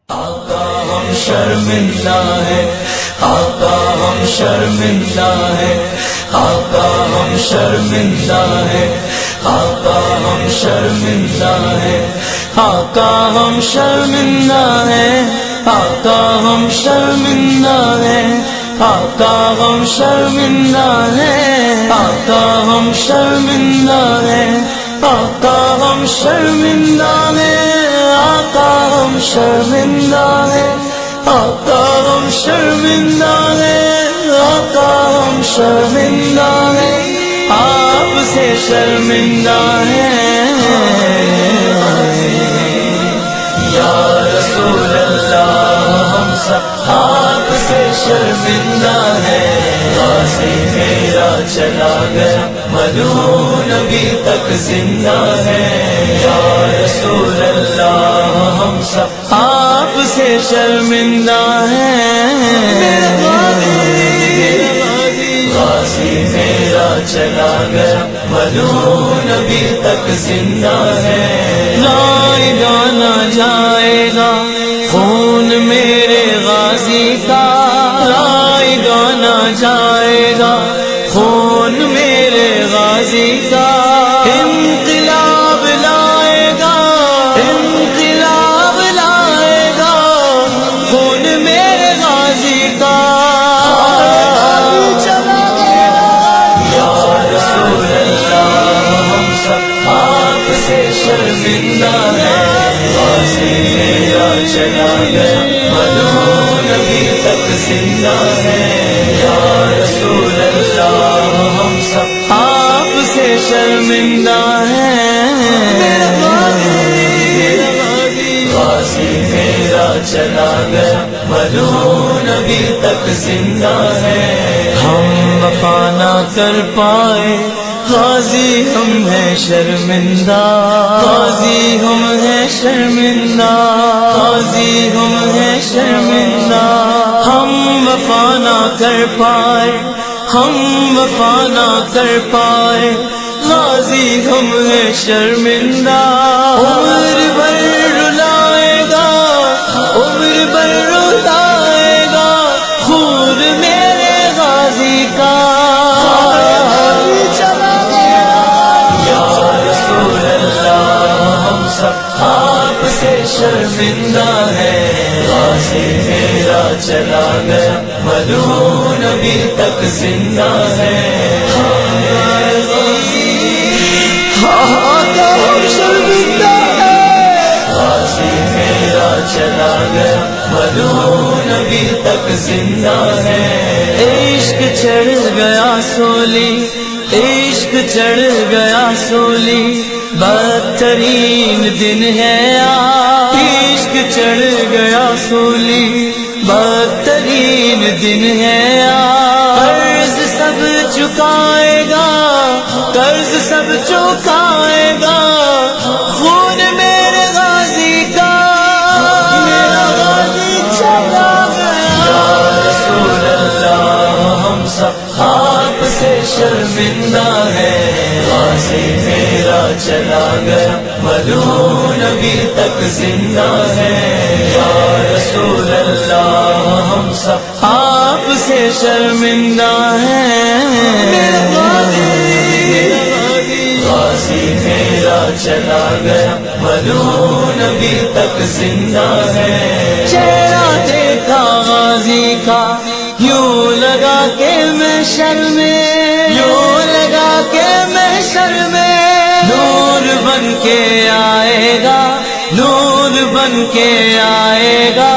آقا ہم شرمندہ ہیں، آقا ہم شرمندہ ہیں، آقا ہم شرمندہ ہیں، آقا ہم شرمندہ ہیں، آقا ہم شرمندہ ہیں، آقا ہم شرمندہ ہیں، آقا ہم شرمندہ ہیں، آقا ہم شرمندہ ہیں، آقا ہم شرمندہ ہیں، آقا ہم شرمندہ ہیں، آقا ہم شرمندہ ہیں، آقا ہم شرمندہ ہیں، آپ سے شرمندہ ہیں یا رسول اللہ، ہم سب آپ سے شرمندہ ہیں، غازی میرا چلا گیا ملعون ابھی تک زندہ ہے، یا رسول اللہ ہم سب آپ سے شرمندہ ہیں، غازی میرا چلا گیا ملعون ابھی تک زندہ ہے، لائے گا نہ جائے گا خون میرے غازی کا، لائے گا نہ جائے گا خون میرے غازی کا، انقلاب لائے گا، انقلاب لائے گا خون میرے غازی کا، یا رسول اللہ ہم سب آپ سے شرمندہ ہیں، غازی میرا چلا گیا ملعون ابھی تک زندہ ہے، یا رسول اللہ ہم سب آپ سے شرمندہ ہیں، غازی میرا چلا گیا ملعون ابھی تک زندہ ہے، ہم وفا نہ کر پائے غازی ہم ہیں شرمندہ، غازی ہم ہیں شرمندہ، غازی ہم ہیں شرمندہ، ہم وفا نہ کر پائے، ہم وفا نہ کر پائے غازی ہم ہیں شرمندہ، عمر بھر رلائے گا، عمر بھر رلائے گا خون میرے غازی کا، آپ سے شرمندہ ہے، غازی میرا چلا گیا ملعون ابھی تک زندہ ہے، آقا ہم شرمندہ ہے، غازی میرا چلا گیا ملعون ابھی تک زندہ ہے، عشق چڑھ گیا سولی، عشق چڑھ گیا سولی، بدترین دن ہے آج، عشق چڑھ گیا سولی، بدترین دن ہے آج، قرض سب چکائے گا، قرض سب چکائے گا خون میرے غازی کا، میرا غازی چلا گیا، یا رسول اللہ ہم سب آپ سے شرمندہ ہیں، غازی میرا چلا گیا ملعون ابھی تک زندہ ہے، یا رسول اللہ ہم سب آپ سے شرمندہ ہیں، غازی میرا چلا گیا ملعون ابھی تک زندہ ہے، چہرہ دیکھا غازی کا یوں لگا کے محشر میں، یوں لگا کے محشر میں نور بن کے آئے گا، نور بن کے آئے گا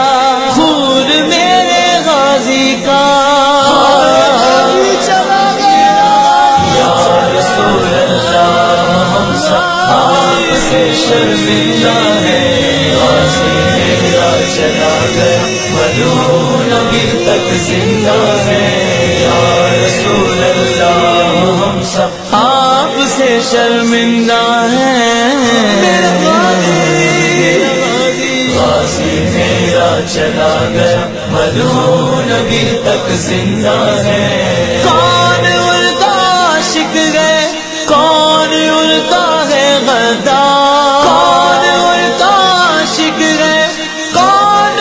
خون میرے غازی کا، یا رسول اللہ ہم سب آپ سے شرمندہ ہیں، غازی میرا چلا گیا ملعون ابھی تک زندہ ہے، یا رسول اللہ ہم سب آپ سے شرمندہ ہیں، غازی میرا چلا گیا ملعون ابھی تک زندہ ہے، کون ان کا عاشق ہے، کون ان کا ہے غدار، کون ان کا عاشق ہے، کون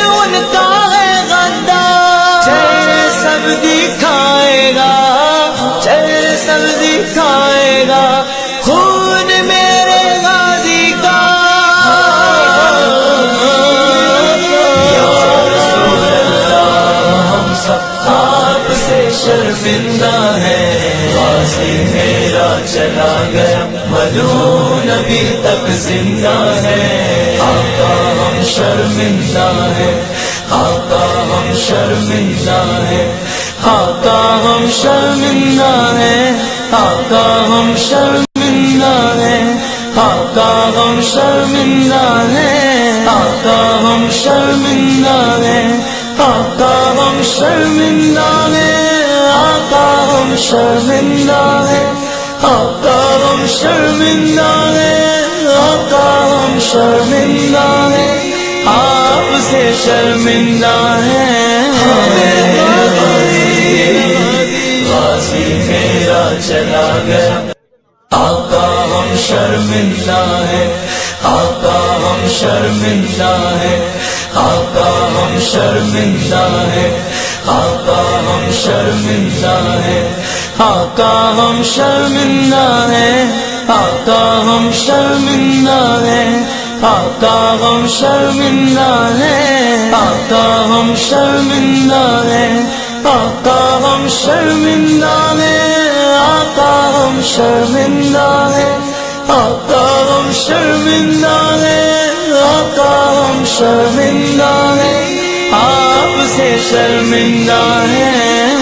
شرمندہ ہے، غازی میرا چلا گیا ملعون ابھی تک زندہ ہے، آقا ہم شرمندہ ہے، آقا ہم شرمندہ ہے، آقا ہم شرمندہ ہے، آقا ہم شرمندہ ہے، آقا ہم شرمندہ ہے، آقا ہم شرمندہ ہے، آقا ہم شرمندہ ہے، آقا ہم شرمندہ ہے، آقا ہم شرمندہ ہے، آقا ہم شرمندہ ہے، آپ سے شرمندہ ہیں، غازی میرا چلا گیا، آقا ہم شرمندہ ہے، آقا ہم شرمندہ ہے، آقا ہم شرمندہ ہے، آقا ہم شرمندہ ہے، آقا ہم شرمندہ ہے، آقا ہم شرمندہ ہے، آقا ہم شرمندہ ہے، آقا ہم شرمندہ ہے، آقا ہم شرمندہ ہے، آقا ہم شرمندہ ہے، آقا ہم شرمندہ ہے، آقا ہم شرمندہ ہے، آپ سے شرمندہ ہیں،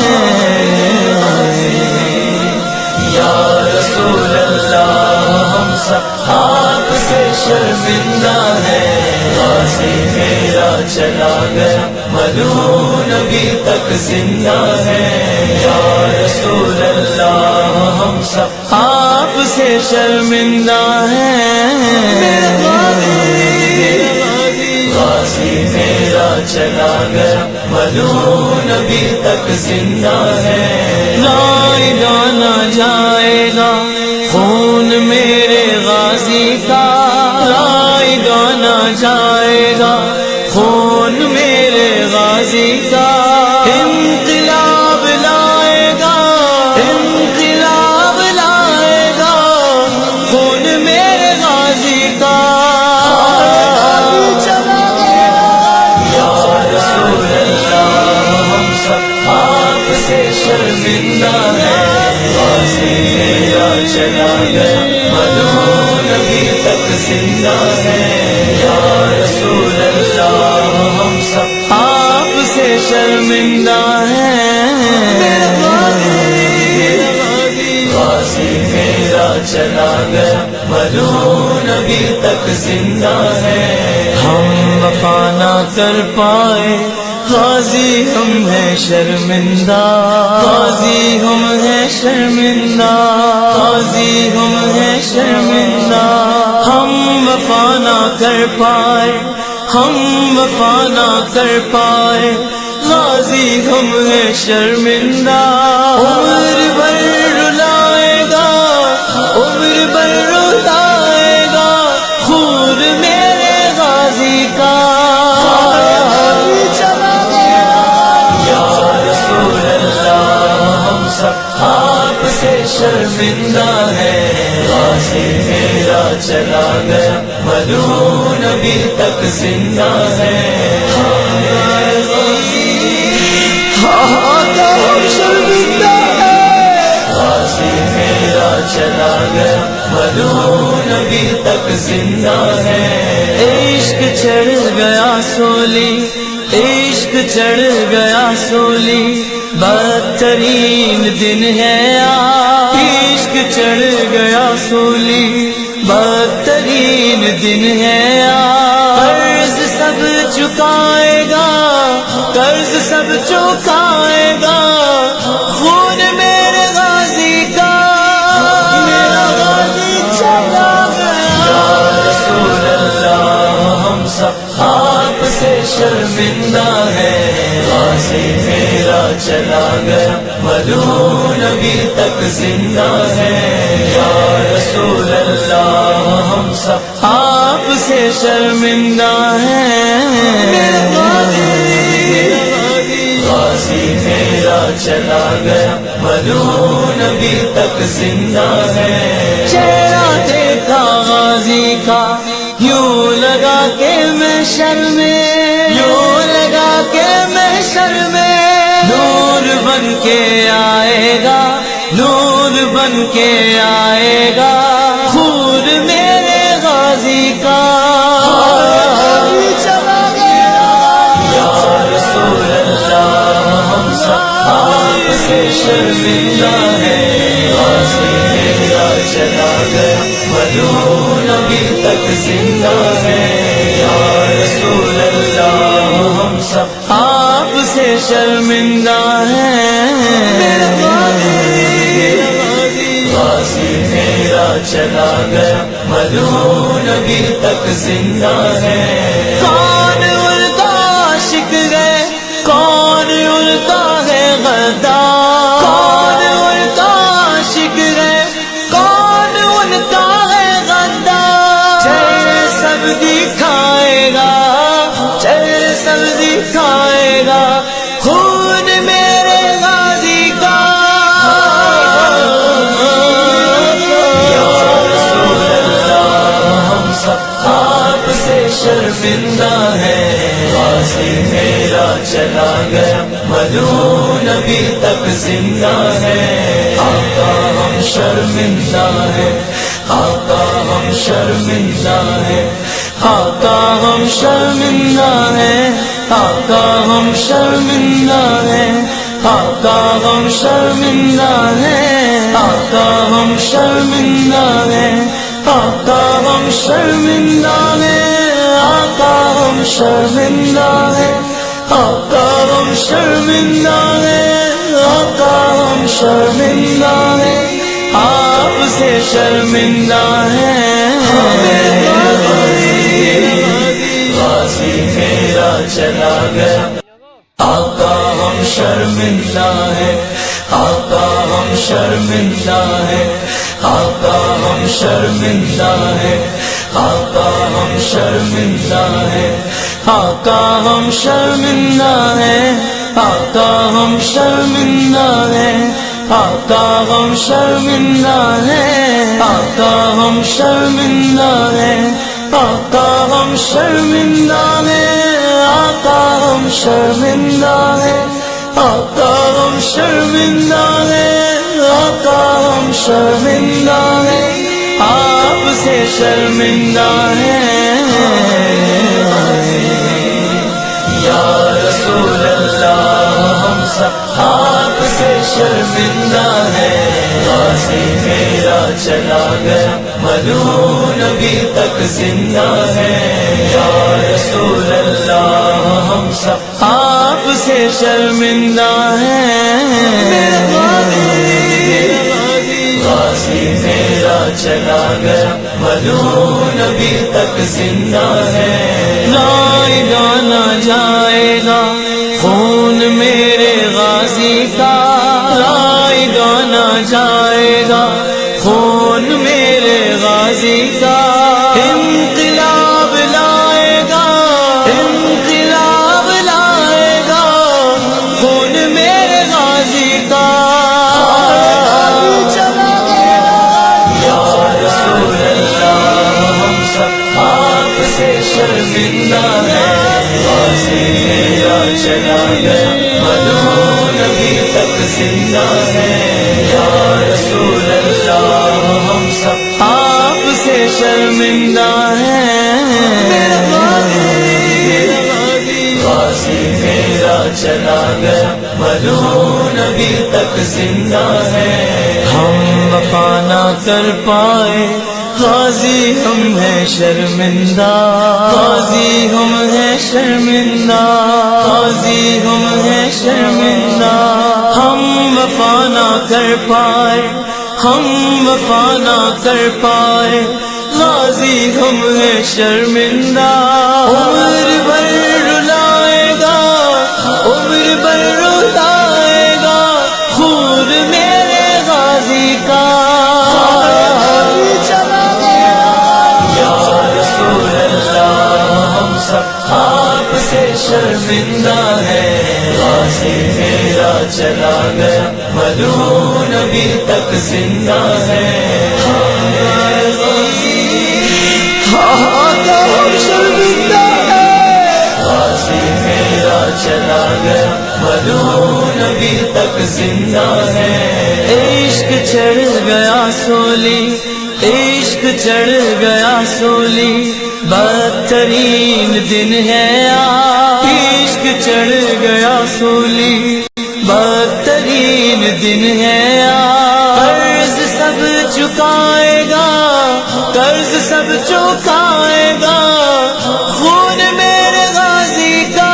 یا رسول اللہ ہم سب آپ سے شرمندہ ہیں، غازی میرا چلا گیا ملعون ابھی تک زندہ ہے، یا رسول اللہ ہم سب آپ سے شرمندہ ہیں، غازی میرا چلا گیا ملعون ابھی تک زندہ ہے، لائے گا نہ جائے گا خون میرے غازی کا، لائے گا نہ جائے گا خون میرے غازی کا، انقلاب لائے گا، انقلاب لائے گا خون میرے غازی کا، یا رسول اللہ ہم سب آپ سے شرمندہ ہیں، غازی میرا چلا گیا ملعون ابھی تک زندہ ہے، یا رسول اللہ ہم سب آپ سے شرمندہ ہیں، غازی میرا چلا گیا ملعون ابھی تک زندہ ہے، ہم وفا نہ کر پائے غازی ہم ہیں شرمندہ، غازی ہم ہیں شرمندہ، غازی ہم ہیں شرمندہ، ہم وفا نہ کر پائے، ہم وفا نہ کر پائے غازی ہم ہیں شرمندہ، عمر بھر رلائے گا، عمر بھر رلائے گا خون میرے غازی کا، آپ سے شرمندہ ہے، غازی میرا چلا گیا ملعون ابھی تک زندہ ہے، شرمندہ ہے، غازی میرا چلا گیا ملعون ابھی تک زندہ ہے، عشق چڑھ گیا سولی، عشق چڑھ گیا سولی، بدترین دن ہے آج، عشق چڑھ گیا سولی، بدترین دن ہے آج، قرض سب چکائے گا، قرض سب چکائے گا خون میرے غازی کا، میرا غازی چلا گیا، یا رسول اللہ ہم سب آپ سے شرمندہ ہے، غازی میرا چلا گیا ملعون ابھی تک زندہ ہے، یا رسول اللہ ہم سب آپ سے شرمندہ ہیں، غازی میرا چلا گیا ملعون ابھی تک زندہ ہے، چہرہ دیکھا غازی کا یوں لگا کے محشر میں، یوں لگا کے محشر میں نور بن کے آئے جائے گا، نور بن کے آئے گا، خون میرے غازی کا چلا گیا۔ یا رسول اللہ ہم سب آپ سے شرمندہ ہیں، غازی میرا چلا گیا، ملعون ابھی تک زندہ ہے۔ یا رسول اللہ ہم سب آپ سے شرمندہ ہیں، غازی میرا چلا گیا، ملعون ابھی تک زندہ ہے۔ کون ان کا عاشق ہے، کون ان کا ہے غدار، کون ان کا عاشق ہے، کون ان کا ہے غدار۔ چہرے سب دکھائے گا، چہرے سب دکھائے گا، خون میرے غازی کا۔ یا رسول اللہ ہم سب آپ سے شرمندہ ہیں، غازی میرا چلا گیا، ملعون ابھی تک زندہ ہے۔ آقا ہم شرمندہ ہیں، آقا ہم شرمندہ ہیں، آقا ہم شرمندہ ہیں، آقا ہم شرمندہ ہیں، آقا ہم شرمندہ ہیں، آقا ہم شرمندہ ہیں، آقا ہم شرمندہ ہیں، آقا ہم شرمندہ ہیں، آقا ہم شرمندہ ہیں، آقا ہم شرمندہ ہیں، آپ سے شرمندہ ہیں۔ غازی میرا چلا گیا، آقا ہم شرمندہ ہیں، آقا ہم شرمندہ ہیں، آقا ہم شرمندہ ہیں، آقا ہم شرمندہ ہیں، آقا ہم شرمندہ ہیں، آقا ہم شرمندہ ہیں، آقا ہم شرمندہ ہیں، آقا ہم شرمندہ ہیں، آقا ہم شرمندہ ہیں، آقا ہم شرمندہ ہیں، آقا ہم شرمندہ ہیں، آقا ہم شرمندہ ہیں، آپ سے شرمندہ ہیں۔ یا رسول اللہ ہم سب آپ سے شرمندہ ہیں، غازی میرا چلا گیا، ملعون ابھی تک زندہ ہے۔ یا رسول اللہ ہم سب آپ سے شرمندہ ہیں، غازی میرا چلا گیا، ملعون ابھی تک زندہ ہے۔ گائے گانا جائے گا خون میرے غازی کا، گائے گانا جائے گا خون میرے غازی کا، انقلاب لائے گا، انقلاب لائے گا خون میرے غازی کا۔ یا رسول اللہ ہم سب آپ سے شرمندہ ہیں، غازی میرا چلا گیا، ملعون ابھی تک زندہ ہے۔ یا رسول اللہ ہم سب آپ سے شرمندہ ہیں، غازی میرا چلا گیا، ملعون ابھی تک زندہ ہے۔ ہم وفا نہ کر پائے، غازی ہم ہیں شرمندہ، غازی ہم ہیں شرمندہ، غازی ہم ہیں شرمندہ، ہم وفا نہ کر پائے، ہم وفا نہ کر پائے، غازی ہم ہیں شرمندہ۔ عمر بھر رلائے گا، عمر بھر رلائے گا خون میرے غازی کا۔ آپ سے شرمندہ ہے، غازی میرا چلا گیا، ملعون ابھی تک زندہ ہے۔ شرمندہ ہے، غازی میرا چلا گیا، ملعون ملعون ابھی تک زندہ ہے۔ عشق چڑھ گیا سولی، عشق چڑھ گیا سولی، بدترین دن ہے آج۔ عشق چڑھ گیا سولی، بدترین دن ہے آج۔ قرض سب چکائے گا، قرض سب چکائے گا، خون میرے غازی کا،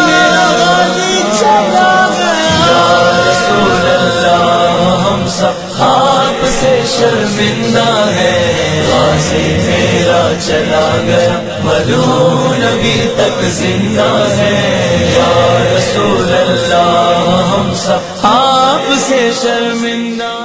میرا غازی چلا گیا۔ یا رسول اللہ ہم سب آپ سے شرمندہ ہے، غازی میرا چلا گیا ملعون ابھی تک زندہ ہے۔ یا رسول اللہ ہم سب آپ سے شرمندہ